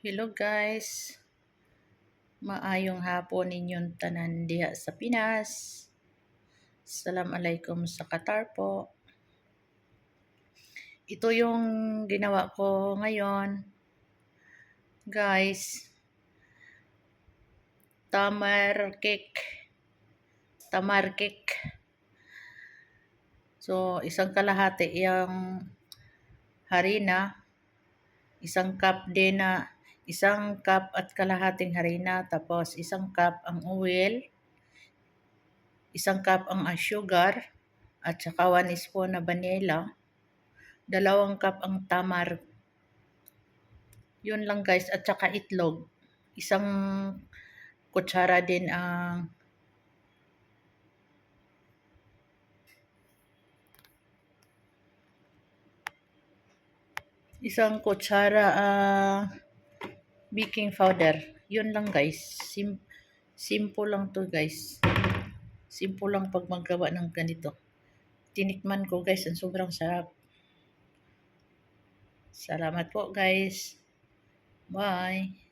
Hello guys, maayong hapon ninyong tanan diha sa Pinas. Assalamualaikum sa Qatar po. Ito yung ginawa ko ngayon. Guys, tamar cake. Tamar cake. So, isang kalahati yung harina, isang cup din na isang cup at kalahating harina, tapos isang cup ang oil, isang cup ang sugar, at saka 1 spoon na vanilla, 2 cup ang tamar. Yun lang guys, at saka itlog. Isang kutsara din ang baking powder. Yun lang guys. Simple lang to guys. Simple lang pag maggawa ng ganito. Tinikman ko guys, ang sobrang sarap. Salamat po guys. Bye.